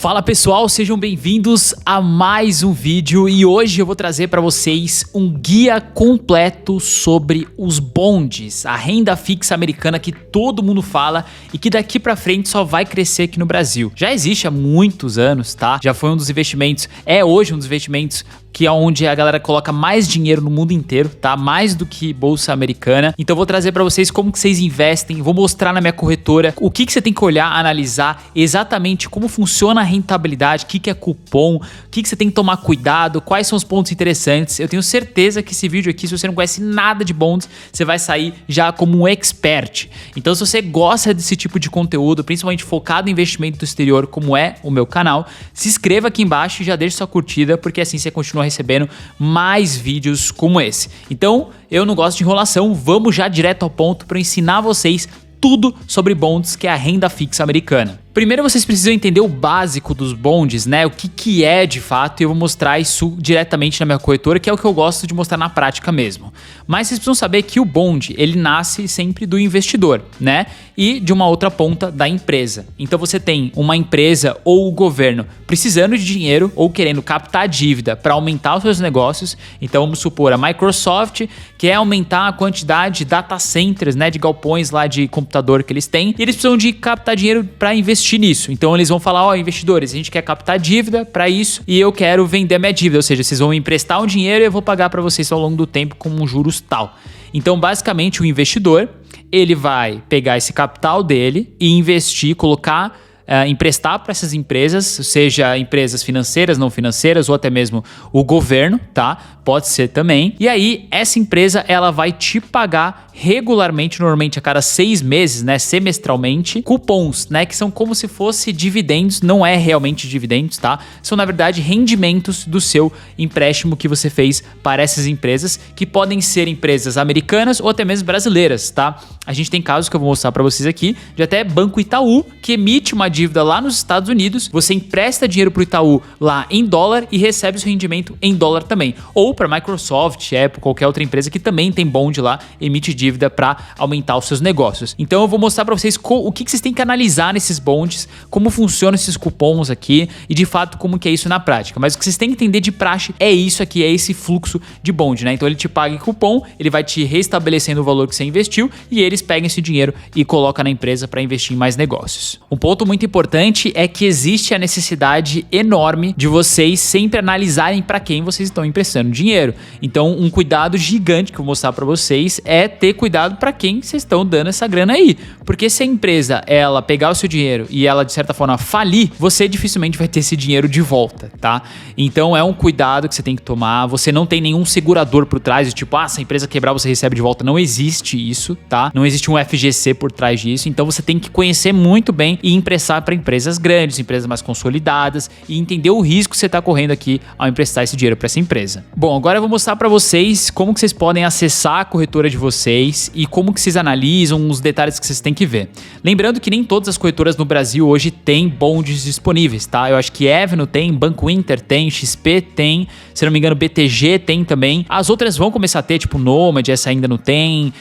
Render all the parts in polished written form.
Fala pessoal, sejam bem-vindos a mais um vídeo e hoje eu vou trazer para vocês um guia completo sobre os bonds, a renda fixa americana que todo mundo fala e que daqui para frente só vai crescer aqui no Brasil. Já existe há muitos anos, tá? Já foi um dos investimentos, é hoje um dos investimentos que é onde a galera coloca mais dinheiro no mundo inteiro, tá? Mais do que bolsa americana. Então eu vou trazer para vocês como que vocês investem, vou mostrar na minha corretora o que você tem que olhar, analisar exatamente como funciona a rentabilidade, o que é cupom, o que você tem que tomar cuidado, quais são os pontos interessantes. Eu tenho certeza que esse vídeo aqui, se você não conhece nada de bonds, você vai sair já como um expert. Então se você gosta desse tipo de conteúdo, principalmente focado em investimento do exterior, como é o meu canal, se inscreva aqui embaixo e já deixe sua curtida, porque assim você continua recebendo mais vídeos como esse. Então, eu não gosto de enrolação, vamos já direto ao ponto para ensinar vocês tudo sobre bonds, que é a renda fixa americana. Primeiro vocês precisam entender o básico dos bonds, né? O que é de fato, e eu vou mostrar isso diretamente na minha corretora, que é o que eu gosto de mostrar na prática mesmo. Mas vocês precisam saber que o bond, ele nasce sempre do investidor, né? E de uma outra ponta da empresa. Então você tem uma empresa ou o governo precisando de dinheiro ou querendo captar dívida para aumentar os seus negócios. Então vamos supor a Microsoft quer aumentar a quantidade de data centers, né? De galpões lá de computador que eles têm. E eles precisam de captar dinheiro para investir nisso. Então eles vão falar, ó, investidores, a gente quer captar dívida para isso e eu quero vender a minha dívida, ou seja, vocês vão me emprestar um dinheiro e eu vou pagar para vocês ao longo do tempo com um juros tal. Então basicamente o investidor, ele vai pegar esse capital dele e investir, colocar, emprestar para essas empresas, seja empresas financeiras, não financeiras ou até mesmo o governo, tá? Pode ser também. E aí essa empresa ela vai te pagar regularmente, normalmente a cada 6 meses, né, semestralmente, cupons, né, que são como se fosse dividendos, não é realmente dividendos, tá? São na verdade rendimentos do seu empréstimo que você fez para essas empresas, que podem ser empresas americanas ou até mesmo brasileiras, tá? A gente tem casos que eu vou mostrar para vocês aqui, de até Banco Itaú, que emite uma dívida lá nos Estados Unidos, você empresta dinheiro pro Itaú lá em dólar e recebe o seu rendimento em dólar também. Ou para Microsoft, Apple, qualquer outra empresa que também tem bond lá, emite dívida para aumentar os seus negócios. Então eu vou mostrar para vocês o que vocês têm que analisar nesses bonds, como funcionam esses cupons aqui e de fato como que é isso na prática. Mas o que vocês têm que entender de praxe é isso aqui, é esse fluxo de bond, né? Então ele te paga em cupom, ele vai te restabelecendo o valor que você investiu e eles pegam esse dinheiro e colocam na empresa para investir em mais negócios. Um ponto muito importante é que existe a necessidade enorme de vocês sempre analisarem para quem vocês estão emprestando dinheiro. Então um cuidado gigante que eu vou mostrar para vocês é ter cuidado para quem vocês estão dando essa grana aí. Porque se a empresa, ela pegar o seu dinheiro e ela de certa forma falir, você dificilmente vai ter esse dinheiro de volta, tá? Então é um cuidado que você tem que tomar. Você não tem nenhum segurador por trás, tipo, se a empresa quebrar você recebe de volta. Não existe isso, tá? Não existe um FGC por trás disso. Então você tem que conhecer muito bem e emprestar para empresas grandes, empresas mais consolidadas e entender o risco que você está correndo aqui ao emprestar esse dinheiro para essa empresa. Bom, agora eu vou mostrar para vocês como que vocês podem acessar a corretora de vocês e como que vocês analisam os detalhes que vocês têm que ver. Lembrando que nem todas as corretoras no Brasil hoje têm bonds disponíveis, tá? Eu acho que Evno tem, Banco Inter tem, XP tem, se não me engano BTG tem também. As outras vão começar a ter, tipo Nomad, essa ainda não tem,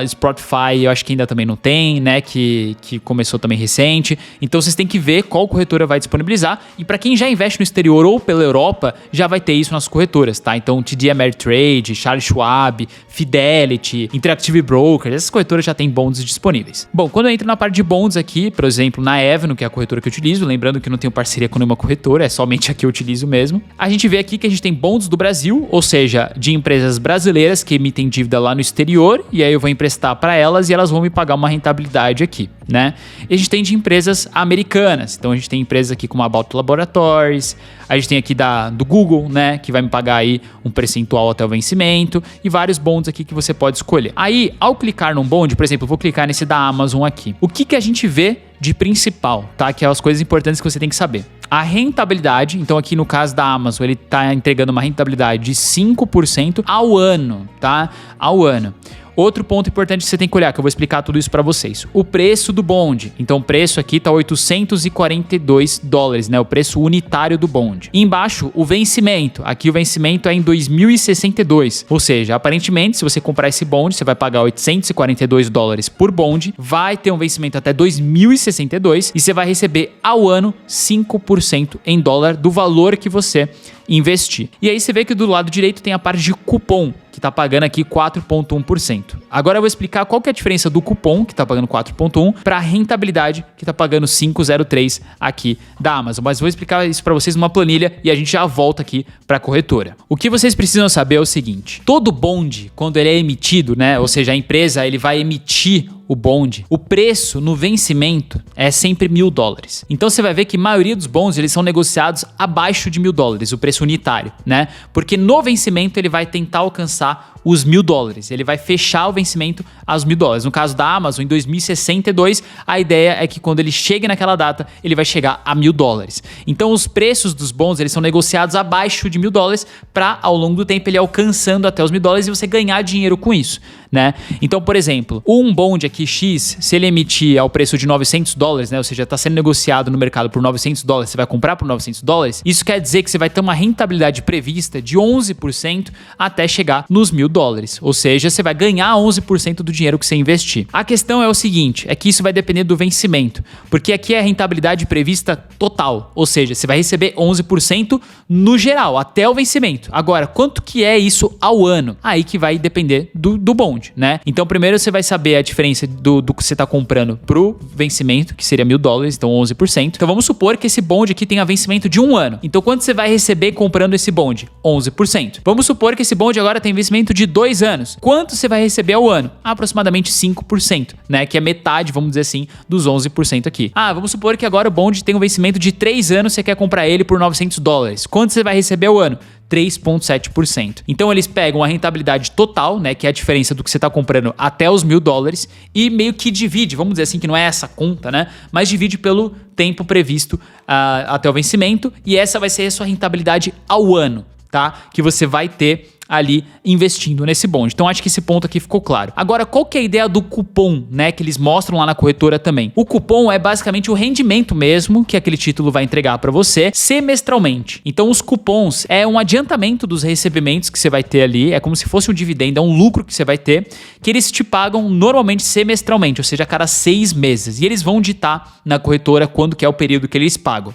Spotify eu acho que ainda também não tem, né? Que começou também recente. Então vocês têm que ver qual corretora vai disponibilizar e para quem já investe no exterior ou pela Europa, já vai ter isso nas corretoras, tá? Então TD Ameritrade, Charles Schwab, Fidelity, Interactive Brokers, essas corretoras já têm bonds disponíveis. Bom, quando eu entro na parte de bonds aqui, por exemplo, na Evno, que é a corretora que eu utilizo, lembrando que eu não tenho parceria com nenhuma corretora, é somente a que eu utilizo mesmo, a gente vê aqui que a gente tem bonds do Brasil, ou seja, de empresas brasileiras que emitem dívida lá no exterior, e aí eu vou emprestar para elas e elas vão me pagar uma rentabilidade aqui, né? E a gente tem de empresas americanas, então a gente tem empresas aqui como a About Laboratories, a gente tem aqui do Google, né, que vai me pagar aí um percentual até o vencimento e vários bonds aqui que você pode escolher. Aí, ao clicar num bond, por exemplo, eu vou clicar nesse da Amazon aqui. O que a gente vê de principal, tá? Que é as coisas importantes que você tem que saber. A rentabilidade, então aqui no caso da Amazon, ele tá entregando uma rentabilidade de 5% ao ano, tá? Ao ano. Outro ponto importante que você tem que olhar, que eu vou explicar tudo isso para vocês. O preço do bond. Então o preço aqui tá $842, né? O preço unitário do bond. E embaixo, o vencimento. Aqui o vencimento é em 2062. Ou seja, aparentemente, se você comprar esse bond, você vai pagar $842 por bond, vai ter um vencimento até 2062 e você vai receber ao ano 5% em dólar do valor que você investir. E aí você vê que do lado direito tem a parte de cupom, que está pagando aqui 4,1%. Agora eu vou explicar qual que é a diferença do cupom, que está pagando 4,1%, para a rentabilidade, que está pagando 5,03% aqui da Amazon. Mas vou explicar isso para vocês numa planilha e a gente já volta aqui para a corretora. O que vocês precisam saber é o seguinte: todo bond, quando ele é emitido, né, ou seja, a empresa ele vai emitir o bond, o preço no vencimento é sempre $1.000. Então você vai ver que a maioria dos bonds eles são negociados abaixo de $1.000, o preço unitário, né? Porque no vencimento ele vai tentar alcançar os $1.000. Ele vai fechar o vencimento aos $1.000. No caso da Amazon, em 2062, a ideia é que quando ele chegue naquela data, ele vai chegar a $1.000. Então os preços dos bonds eles são negociados abaixo de $1.000 para ao longo do tempo ele alcançando até os $1.000 e você ganhar dinheiro com isso, né? Então, por exemplo, um bond aqui X, se ele emitir ao preço de $900, né? Ou seja, está sendo negociado no mercado por $900, você vai comprar por $900. Isso quer dizer que você vai ter uma rentabilidade prevista de 11% até chegar nos $1.000. Ou seja, você vai ganhar 11% do dinheiro que você investir. A questão é o seguinte, é que isso vai depender do vencimento, porque aqui é a rentabilidade prevista total, ou seja, você vai receber 11% no geral, até o vencimento. Agora, quanto que é isso ao ano? Aí que vai depender do bond, né? Então, primeiro você vai saber a diferença do que você está comprando pro vencimento, que seria $1.000, então 11%. Então, vamos supor que esse bond aqui tenha vencimento de 1 ano. Então, quanto você vai receber comprando esse bond? 11%. Vamos supor que esse bond agora tem vencimento de 2 anos. Quanto você vai receber ao ano? Aproximadamente 5%, né? Que é metade, vamos dizer assim, dos 11% aqui. Vamos supor que agora o bond tem um vencimento de 3 anos, você quer comprar ele por $900. Quanto você vai receber ao ano? 3,7%. Então eles pegam a rentabilidade total, né, que é a diferença do que você está comprando até os $1.000 e meio que divide, vamos dizer assim, que não é essa conta, né, mas divide pelo tempo previsto até o vencimento e essa vai ser a sua rentabilidade ao ano, tá? Que você vai ter ali investindo nesse bond. Então acho que esse ponto aqui ficou claro. Agora, qual que é a ideia do cupom, né, que eles mostram lá na corretora também? O cupom é basicamente o rendimento mesmo que aquele título vai entregar para você semestralmente. Então os cupons é um adiantamento dos recebimentos que você vai ter ali, é como se fosse um dividendo, é um lucro que você vai ter, que eles te pagam normalmente semestralmente, ou seja, a cada 6 meses. E eles vão ditar na corretora quando que é o período que eles pagam.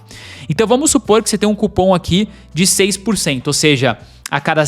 Então vamos supor que você tem um cupom aqui de 6%, ou seja, a cada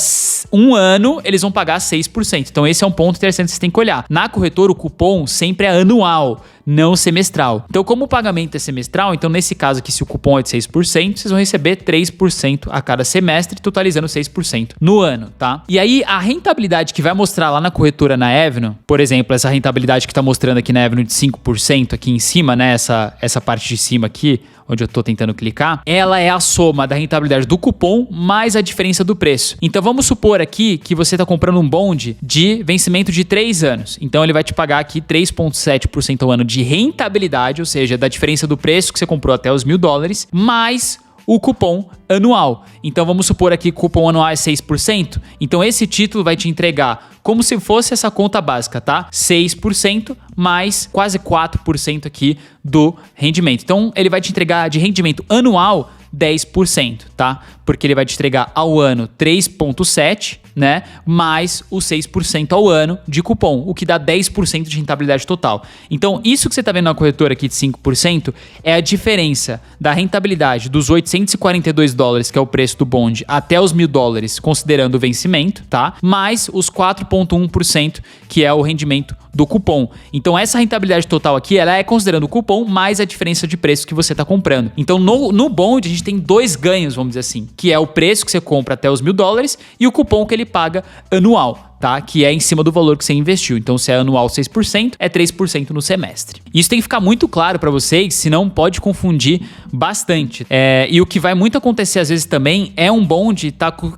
1 ano, eles vão pagar 6%. Então, esse é um ponto interessante que você tem que olhar. Na corretora, o cupom sempre é anual, não semestral. Então, como o pagamento é semestral, então nesse caso aqui, se o cupom é de 6%, vocês vão receber 3% a cada semestre, totalizando 6% no ano, tá? E aí, a rentabilidade que vai mostrar lá na corretora na Avenue, por exemplo, essa rentabilidade que tá mostrando aqui na Avenue de 5% aqui em cima, né? Essa parte de cima aqui, onde eu tô tentando clicar, ela é a soma da rentabilidade do cupom mais a diferença do preço. Então vamos supor aqui que você está comprando um bond de vencimento de 3 anos. Então ele vai te pagar aqui 3,7% ao ano de rentabilidade, ou seja, da diferença do preço que você comprou até os $1.000, mais o cupom anual. Então vamos supor aqui que o cupom anual é 6%. Então esse título vai te entregar como se fosse essa conta básica, tá? 6% mais quase 4% aqui do rendimento. Então ele vai te entregar de rendimento anual 10%, tá? Porque ele vai te entregar ao ano 3,7%, né? Mais os 6% ao ano de cupom, o que dá 10% de rentabilidade total. Então, isso que você tá vendo na corretora aqui de 5% é a diferença da rentabilidade dos $842, que é o preço do bond, até os $1.000, considerando o vencimento, tá? Mais os 4,1%, que é o rendimento do cupom. Então, essa rentabilidade total aqui, ela é considerando o cupom mais a diferença de preço que você tá comprando. Então, no bond, a gente tem 2 ganhos, vamos dizer assim, que é o preço que você compra até os $1.000 e o cupom que ele paga anual, tá? Que é em cima do valor que você investiu. Então, se é anual 6%, é 3% no semestre. Isso tem que ficar muito claro para vocês, senão pode confundir bastante. E o que vai muito acontecer às vezes também é um bond,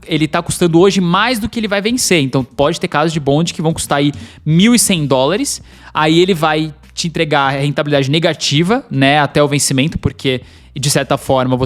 ele tá custando hoje mais do que ele vai vencer. Então, pode ter casos de bond que vão custar aí $1.100, aí ele vai te entregar rentabilidade negativa, né, até o vencimento, porque e de certa forma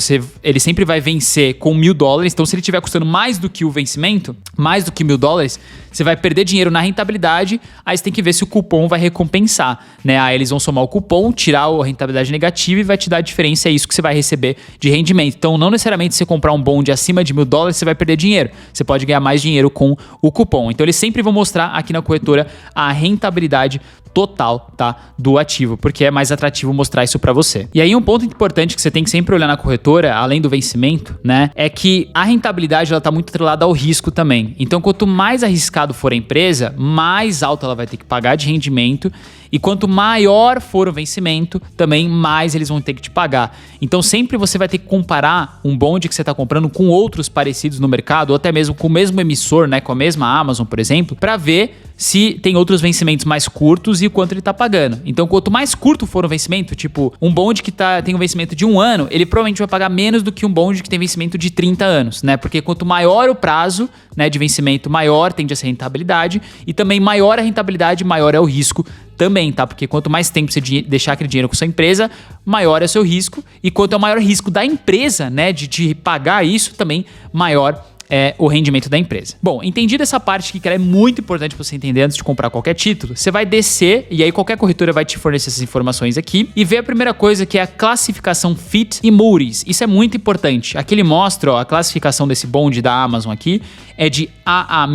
ele sempre vai vencer com $1.000. Então, se ele estiver custando mais do que o vencimento, mais do que $1.000, você vai perder dinheiro na rentabilidade. Aí você tem que ver se o cupom vai recompensar, né? Aí eles vão somar o cupom, tirar a rentabilidade negativa e vai te dar a diferença. É isso que você vai receber de rendimento. Então, não necessariamente se você comprar um bond acima de $1.000, você vai perder dinheiro. Você pode ganhar mais dinheiro com o cupom. Então, eles sempre vão mostrar aqui na corretora a rentabilidade total, tá, do ativo, porque é mais atrativo mostrar isso para você. E aí um ponto importante que você tem que sempre olhar na corretora, além do vencimento, né, é que a rentabilidade ela tá muito atrelada ao risco também. Então, quanto mais arriscado for a empresa, mais alto ela vai ter que pagar de rendimento, e quanto maior for o vencimento, também mais eles vão ter que te pagar. Então, sempre você vai ter que comparar um bond que você está comprando com outros parecidos no mercado, ou até mesmo com o mesmo emissor, né, com a mesma Amazon, por exemplo, para ver se tem outros vencimentos mais curtos e o quanto ele tá pagando. Então, quanto mais curto for o vencimento, tipo, um bond que tem um vencimento de 1 ano, ele provavelmente vai pagar menos do que um bond que tem vencimento de 30 anos, né? Porque quanto maior o prazo, né, de vencimento, maior tende a ser a rentabilidade, e também maior a rentabilidade, maior é o risco também, tá? Porque quanto mais tempo você deixar aquele dinheiro com sua empresa, maior é o seu risco, e quanto é o maior risco da empresa, né, de te pagar isso, também maior é o rendimento da empresa. Bom, entendido essa parte aqui, que ela é muito importante para você entender antes de comprar qualquer título, você vai descer, e aí qualquer corretora vai te fornecer essas informações aqui, e ver a primeira coisa, que é a classificação Fitch e Moody's. Isso é muito importante. Aqui ele mostra, ó, a classificação desse bond da Amazon aqui é de AA-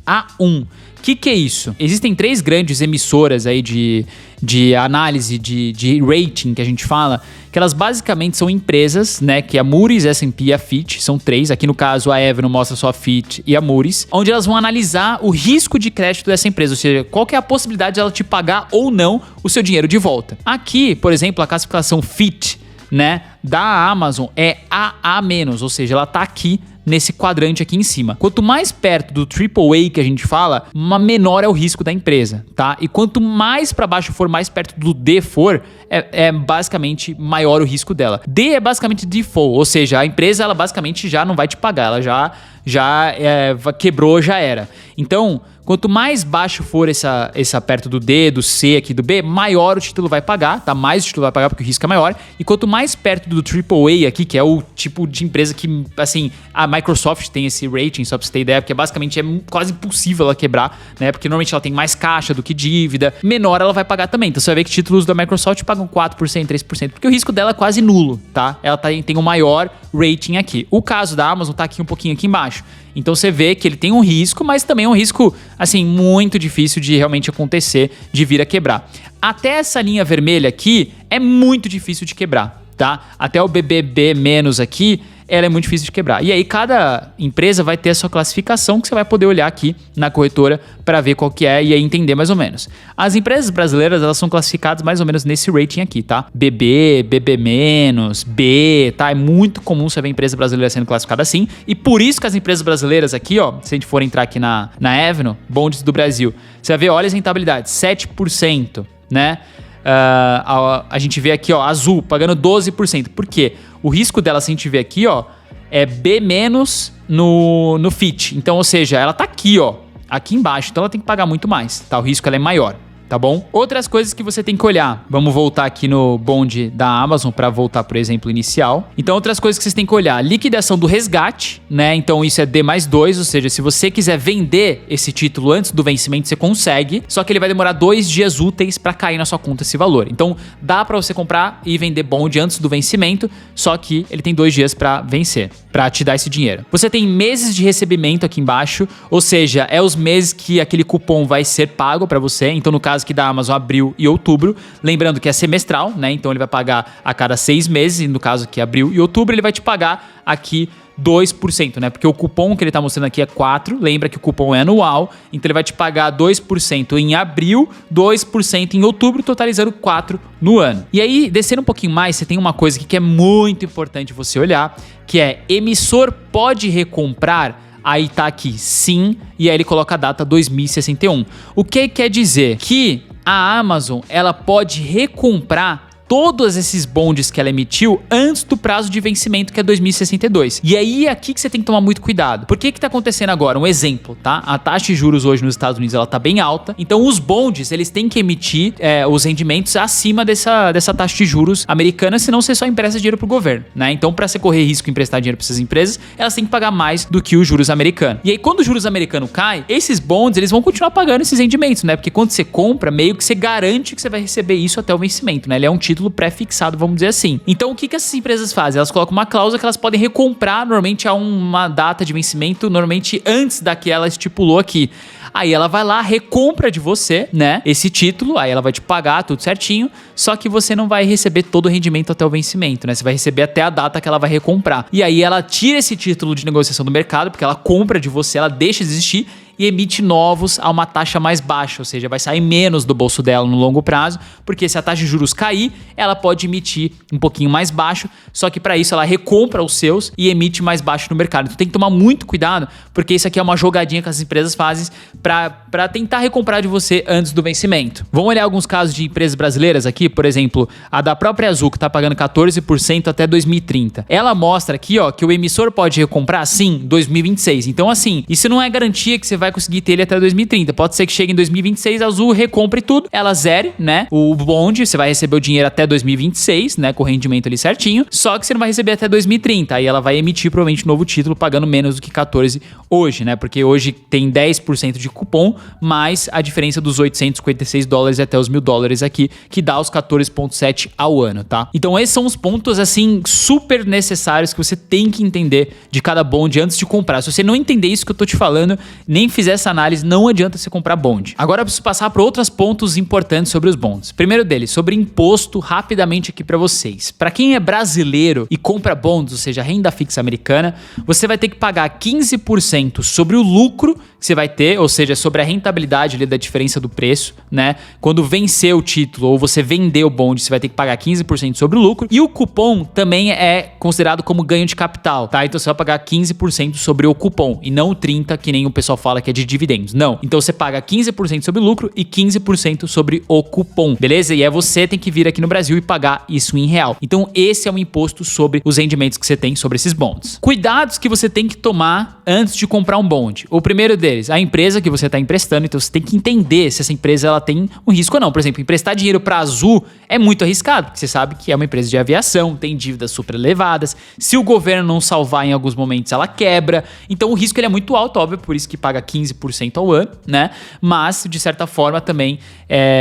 A1. O que é isso? Existem 3 grandes emissoras aí de análise de rating, que a gente fala, que elas basicamente são empresas, né, que é a Moody's, S&P e a Fitch, são 3, aqui no caso a Evano mostra só a Fitch e a Moody's, onde elas vão analisar o risco de crédito dessa empresa, ou seja, qual que é a possibilidade de ela te pagar ou não o seu dinheiro de volta. Aqui, por exemplo, a classificação Fitch, né, da Amazon é AA-, ou seja, ela tá aqui nesse quadrante aqui em cima. Quanto mais perto do AAA que a gente fala, menor é o risco da empresa, tá? E quanto mais para baixo for, mais perto do D for, é basicamente maior o risco dela. D é basicamente default, ou seja, a empresa ela basicamente já não vai te pagar, ela já quebrou, já era. Então, quanto mais baixo for essa perto do D, do C aqui, do B, maior o título vai pagar, tá? Mais o título vai pagar porque o risco é maior. E quanto mais perto do AAA aqui, que é o tipo de empresa que, assim, a Microsoft tem esse rating, só pra você ter ideia, porque basicamente é quase impossível ela quebrar, né? Porque normalmente ela tem mais caixa do que dívida, menor ela vai pagar também. Então você vai ver que títulos da Microsoft pagam 4%, 3%, porque o risco dela é quase nulo, tá? Ela tem um maior rating aqui. O caso da Amazon tá aqui um pouquinho aqui embaixo. Então você vê que ele tem um risco, mas também é um risco, assim, muito difícil de realmente acontecer, de vir a quebrar. Até essa linha vermelha aqui é muito difícil de quebrar, tá? Até o BBB- aqui, ela é muito difícil de quebrar. E aí cada empresa vai ter a sua classificação, que você vai poder olhar aqui na corretora para ver qual que é e aí entender mais ou menos. As empresas brasileiras, elas são classificadas mais ou menos nesse rating aqui, tá? BB, BB-, B, tá? É muito comum você ver empresa brasileira sendo classificada assim, e por isso que as empresas brasileiras aqui, ó, se a gente for entrar aqui na Evano, bondes do Brasil, você vai ver, olha as rentabilidades, 7%, né? A gente vê aqui, ó, Azul pagando 12%. Por quê? O risco dela, se a gente vê aqui, ó, é B- no Fitch. Então, ou seja, ela tá aqui, ó, aqui embaixo. Então ela tem que pagar muito mais, tá? O risco ela é maior, tá bom? Outras coisas que você tem que olhar. Vamos voltar aqui no bond da Amazon para voltar pro exemplo inicial. Então, outras coisas que vocês têm que olhar. Liquidação do resgate, né? Então, isso é D+2, ou seja, se você quiser vender esse título antes do vencimento, você consegue. Só que ele vai demorar 2 dias úteis para cair na sua conta esse valor. Então, dá para você comprar e vender bond antes do vencimento, só que ele tem 2 dias para vencer, para te dar esse dinheiro. Você tem meses de recebimento aqui embaixo, ou seja, é os meses que aquele cupom vai ser pago para você. Então, no caso aqui da Amazon, abril e outubro, lembrando que é semestral, né? Então ele vai pagar a cada 6 meses, e no caso aqui abril e outubro, ele vai te pagar aqui 2%, né? Porque o cupom que ele tá mostrando aqui é 4%, lembra que o cupom é anual, então ele vai te pagar 2% em abril, 2% em outubro, totalizando 4% no ano. E aí, descendo um pouquinho mais, você tem uma coisa aqui que é muito importante você olhar, que é emissor pode recomprar. Aí tá aqui, sim, e aí ele coloca a data 2061. O que quer dizer? Que a Amazon, ela pode recomprar todos esses bondes que ela emitiu antes do prazo de vencimento, que é 2062. E aí é aqui que você tem que tomar muito cuidado. Por que tá acontecendo agora? Um exemplo, tá? A taxa de juros hoje nos Estados Unidos, ela tá bem alta. Então os bondes, eles têm que emitir os rendimentos acima dessa taxa de juros americana, senão você só empresta dinheiro pro governo, né? Então, para você correr risco e emprestar dinheiro para essas empresas, elas têm que pagar mais do que os juros americanos. E aí, quando os juros americanos caem, esses bonds, eles vão continuar pagando esses rendimentos, né? Porque quando você compra, meio que você garante que você vai receber isso até o vencimento, né? Ele é um título pré-fixado, vamos dizer assim. Então, o que essas empresas fazem? Elas colocam uma cláusula que elas podem recomprar, normalmente a uma data de vencimento, normalmente antes da que ela estipulou aqui. Aí ela vai lá, recompra de você, né, esse título, aí ela vai te pagar tudo certinho, só que você não vai receber todo o rendimento até o vencimento, né? Você vai receber até a data que ela vai recomprar. E aí ela tira esse título de negociação do mercado, porque ela compra de você, ela deixa de existir e emite novos a uma taxa mais baixa, ou seja, vai sair menos do bolso dela no longo prazo, porque se a taxa de juros cair, ela pode emitir um pouquinho mais baixo, só que para isso ela recompra os seus e emite mais baixo no mercado. Então tem que tomar muito cuidado, porque isso aqui é uma jogadinha que as empresas fazem para tentar recomprar de você antes do vencimento. Vamos olhar alguns casos de empresas brasileiras aqui, por exemplo, a da própria Azul, que está pagando 14% até 2030. Ela mostra aqui, ó, que o emissor pode recomprar, sim, 2026. Então, assim, isso não é garantia que você vai conseguir ter ele até 2030. Pode ser que chegue em 2026, a Azul recompre tudo, ela zere, né, o bonde, você vai receber o dinheiro até 2026, né, com o rendimento ali certinho, só que você não vai receber até 2030. Aí ela vai emitir provavelmente um novo título pagando menos do que 14 hoje, né, porque hoje tem 10% de cupom, mais a diferença dos $856 até os $1.000 aqui, que dá os 14,7 ao ano, tá? Então esses são os pontos, assim, super necessários que você tem que entender de cada bonde antes de comprar. Se você não entender isso que eu tô te falando, nem fizer essa análise, não adianta você comprar bonde. Agora eu preciso passar para outros pontos importantes sobre os bonds. Primeiro deles, sobre imposto, rapidamente aqui para vocês. Para quem é brasileiro e compra bonds, ou seja, renda fixa americana, você vai ter que pagar 15% sobre o lucro que você vai ter, ou seja, sobre a rentabilidade ali da diferença do preço, né? Quando vencer o título ou você vender o bonde, você vai ter que pagar 15% sobre o lucro. E o cupom também é considerado como ganho de capital, tá? Então você vai pagar 15% sobre o cupom e não 30%, que nem o pessoal fala que é de dividendos. Não. Então você paga 15% sobre o lucro e 15% sobre o cupom, beleza? E aí você tem que vir aqui no Brasil e pagar isso em real. Então esse é um imposto sobre os rendimentos que você tem sobre esses bonds. Cuidados que você tem que tomar antes de comprar um bonde. O primeiro deles, a empresa que você está emprestando. Então você tem que entender se essa empresa ela tem um risco ou não. Por exemplo, emprestar dinheiro para a Azul é muito arriscado, porque você sabe que é uma empresa de aviação, tem dívidas super elevadas. Se o governo não salvar em alguns momentos, ela quebra. Então o risco ele é muito alto, óbvio, por isso que paga 15% ao ano, né? Mas, de certa forma, também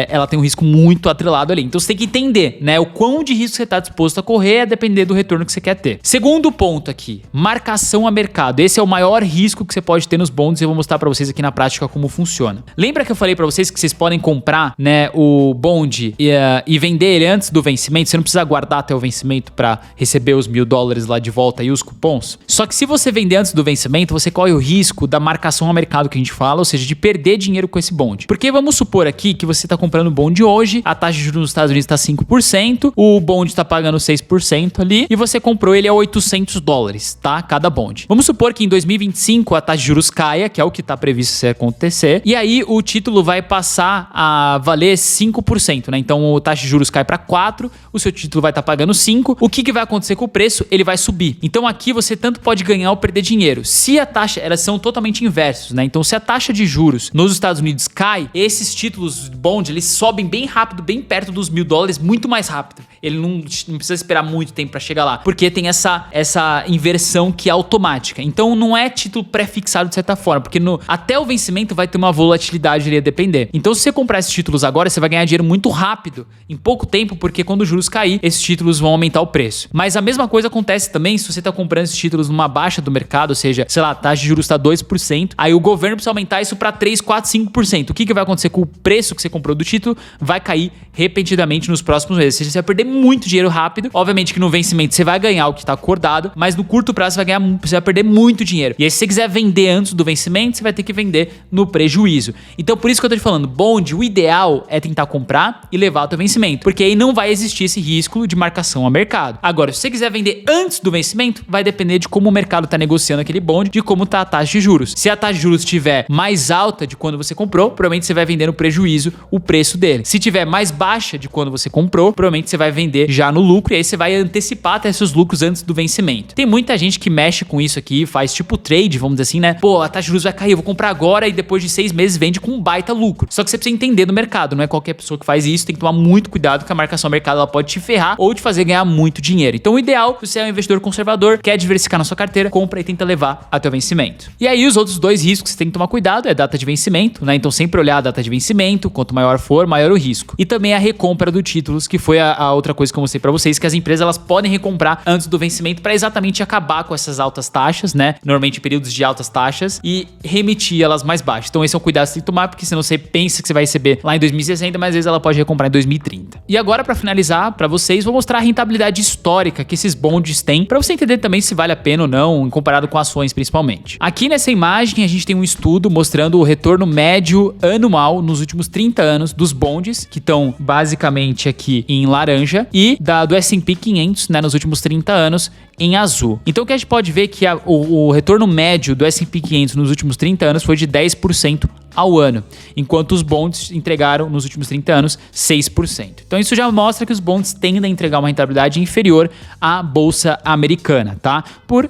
ela tem um risco muito atrelado ali. Então você tem que entender, né? O quão de risco você está disposto a correr a depender do retorno que você quer ter. Segundo ponto aqui, marcação a mercado. Esse é o maior risco que você pode ter nos bonds e eu vou mostrar para vocês aqui na prática como funciona. Lembra que eu falei para vocês que vocês podem comprar, né, o bonde e vender ele antes do vencimento? Você não precisa aguardar até o vencimento para receber os $1.000 lá de volta e os cupons. Só que se você vender antes do vencimento, você corre o risco da marcação a mercado que a gente fala, ou seja, de perder dinheiro com esse bonde. Porque vamos supor aqui que você está comprando o bonde hoje, a taxa de juros nos Estados Unidos está 5%, o bonde está pagando 6% ali e você comprou ele a $800, tá? Cada bonde. Vamos supor que em 2025 a taxa de juros caia, que é o que está previsto se acontecer, e aí o título vai passar a valer 5%, né? Então a taxa de juros cai para 4%, o seu título vai estar pagando 5%. O que vai acontecer com o preço? Ele vai subir. Então aqui você tanto pode ganhar ou perder dinheiro. Se a taxa, elas são totalmente inversos, né? Então se a taxa de juros nos Estados Unidos cai, esses títulos bond, eles sobem bem rápido, bem perto dos $1.000, muito mais rápido. Ele não precisa esperar muito tempo para chegar lá, porque tem essa inversão que é automática. Então não é título pré-fixado de certa forma, porque até o vencimento vai ter uma volatilidade ali a depender. Então se você comprar esses títulos agora, você vai ganhar dinheiro muito rápido, em pouco tempo, porque quando os juros cair, esses títulos vão aumentar o preço. Mas a mesma coisa acontece também se você está comprando esses títulos numa baixa do mercado, ou seja, sei lá, a taxa de juros está 2%, aí o governo precisa aumentar isso para 3, 4, 5%. O que vai acontecer com o preço que você comprou do título? Vai cair repentinamente nos próximos meses. Ou seja, você vai perder muito dinheiro rápido. Obviamente que no vencimento você vai ganhar o que está acordado, mas no curto prazo você vai perder muito dinheiro. E aí se você quiser vender antes do vencimento, você vai ter que vender no prejuízo. Então por isso que eu tô te falando, bonde, o ideal é tentar comprar e levar até o vencimento, porque aí não vai existir esse risco de marcação a mercado. Agora, se você quiser vender antes do vencimento, vai depender de como o mercado tá negociando aquele bonde, de como tá a taxa de juros. Se a taxa de juros tiver mais alta de quando você comprou, provavelmente você vai vender no prejuízo o preço dele. Se tiver mais baixa de quando você comprou, provavelmente você vai vender já no lucro, e aí você vai antecipar até seus lucros antes do vencimento. Tem muita gente que mexe com isso aqui, faz tipo trade, vamos dizer assim, né? Pô, a taxa de juros vai cair, eu vou comprar agora e depois de 6 meses vende com um baita lucro. Só que você precisa entender do mercado, não é qualquer pessoa que faz isso, tem que tomar muito cuidado, que a marcação ao mercado ela pode te ferrar ou te fazer ganhar muito dinheiro. Então o ideal, se você é um investidor conservador, quer diversificar na sua carteira, compra e tenta levar até o vencimento. E aí os outros dois riscos que você tem que tomar cuidado é a data de vencimento, né? Então sempre olhar a data de vencimento, quanto maior for, maior o risco. E também a recompra do títulos, que foi a outra coisa que eu mostrei pra vocês, que as empresas elas podem recomprar antes do vencimento para exatamente acabar com essas altas taxas, né? Normalmente em períodos de altas taxas, e remitir elas mais baixas. Então esse é um cuidado que você tem que tomar, porque senão você pensa que você vai receber lá em 2060, mas às vezes ela pode recomprar em 2030. E agora, para finalizar, para vocês, vou mostrar a rentabilidade histórica que esses bondes têm, para você entender também se vale a pena ou não, comparado com ações principalmente. Aqui nessa imagem a gente tem um estudo mostrando o retorno médio anual nos últimos 30 anos dos bondes, que estão basicamente aqui em laranja, e do S&P 500, né, nos últimos 30 anos em azul. Então o que a gente pode ver é que o retorno médio do S&P 500 nos últimos 30 anos foi de 10% ao ano, enquanto os bonds entregaram nos últimos 30 anos 6%. Então isso já mostra que os bonds tendem a entregar uma rentabilidade inferior à bolsa americana, tá?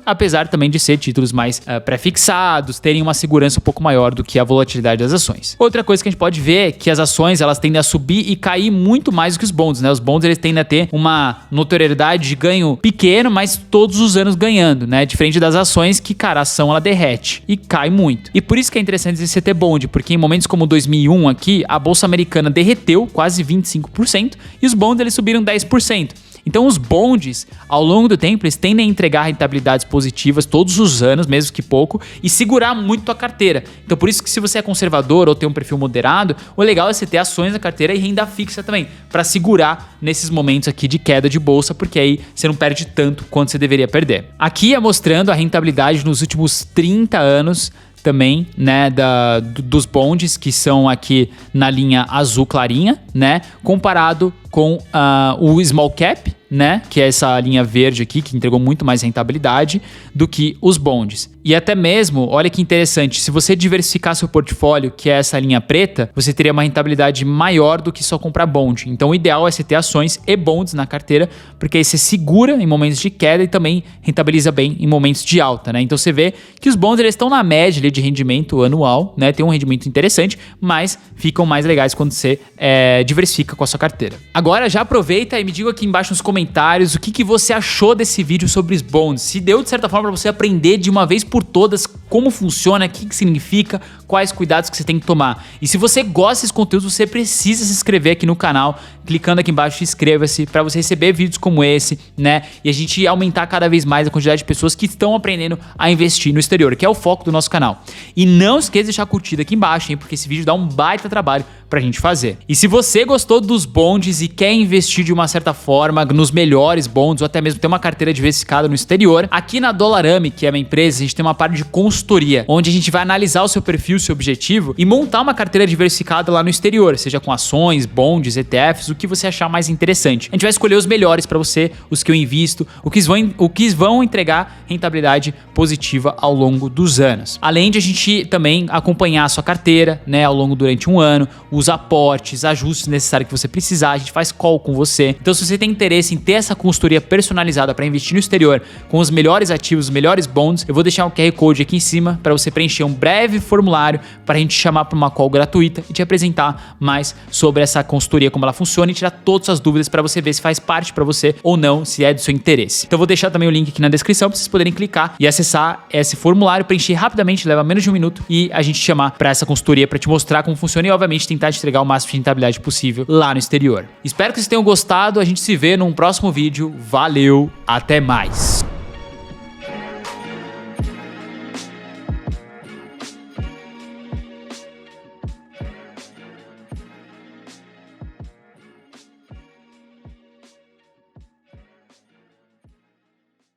Apesar também de ser títulos mais pré-fixados, terem uma segurança um pouco maior do que a volatilidade das ações. Outra coisa que a gente pode ver é que as ações elas tendem a subir e cair muito mais do que os bonds, né? Os bonds eles tendem a ter uma notoriedade de ganho pequeno, mas todos os anos ganhando, né? Diferente das ações que, cara, a ação ela derrete e cai muito. E por isso que é interessante você ter bond, porque em momentos como 2001 aqui, a bolsa americana derreteu quase 25% e os bonds eles subiram 10%. Então os bondes, ao longo do tempo, eles tendem a entregar rentabilidades positivas todos os anos, mesmo que pouco, e segurar muito a carteira. Então por isso que se você é conservador ou tem um perfil moderado, o legal é você ter ações na carteira e renda fixa também, para segurar nesses momentos aqui de queda de bolsa, porque aí você não perde tanto quanto você deveria perder. Aqui é mostrando a rentabilidade nos últimos 30 anos também, né, dos bondes, que são aqui na linha azul clarinha, né, comparado com o small cap, né, que é essa linha verde aqui, que entregou muito mais rentabilidade do que os bondes. E até mesmo, olha que interessante, se você diversificar seu portfólio, que é essa linha preta, você teria uma rentabilidade maior do que só comprar bond. Então o ideal é você ter ações e bonds na carteira, porque aí você segura em momentos de queda e também rentabiliza bem em momentos de alta, né? Então você vê que os bonds eles estão na média ali de rendimento anual, né? Tem um rendimento interessante, mas ficam mais legais quando você diversifica com a sua carteira. Agora já aproveita e me diga aqui embaixo nos comentários o que você achou desse vídeo sobre os bonds. Se deu de certa forma para você aprender de uma vez por todas como funciona, o que significa, quais cuidados que você tem que tomar. E se você gosta desse conteúdo, você precisa se inscrever aqui no canal, clicando aqui embaixo, inscreva-se para você receber vídeos como esse, né? E a gente aumentar cada vez mais a quantidade de pessoas que estão aprendendo a investir no exterior, que é o foco do nosso canal. E não esqueça de deixar a curtida aqui embaixo, hein? Porque esse vídeo dá um baita trabalho pra gente fazer. E se você gostou dos bondes e quer investir de uma certa forma nos melhores bondes ou até mesmo ter uma carteira diversificada no exterior, aqui na Dollarame, que é a minha empresa, a gente tem uma parte de consultoria, onde a gente vai analisar o seu perfil, o seu objetivo e montar uma carteira diversificada lá no exterior, seja com ações, bondes, ETFs, o que você achar mais interessante. A gente vai escolher os melhores para você, os que eu invisto, o que vão entregar rentabilidade positiva ao longo dos anos. Além de a gente também acompanhar a sua carteira, né, ao longo durante um ano, os aportes, ajustes necessários que você precisar, a gente faz call com você. Então se você tem interesse em ter essa consultoria personalizada para investir no exterior com os melhores ativos, os melhores bonds, eu vou deixar um QR Code aqui em cima para você preencher um breve formulário para a gente chamar para uma call gratuita e te apresentar mais sobre essa consultoria, como ela funciona e tirar todas as dúvidas para você ver se faz parte para você ou não, se é do seu interesse. Então eu vou deixar também o link aqui na descrição para vocês poderem clicar e acessar esse formulário, preencher rapidamente, leva menos de um minuto e a gente chamar para essa consultoria para te mostrar como funciona e obviamente tentar te entregar o máximo de rentabilidade possível lá no exterior. Espero que vocês tenham gostado, a gente se vê num próximo vídeo. Valeu, até mais!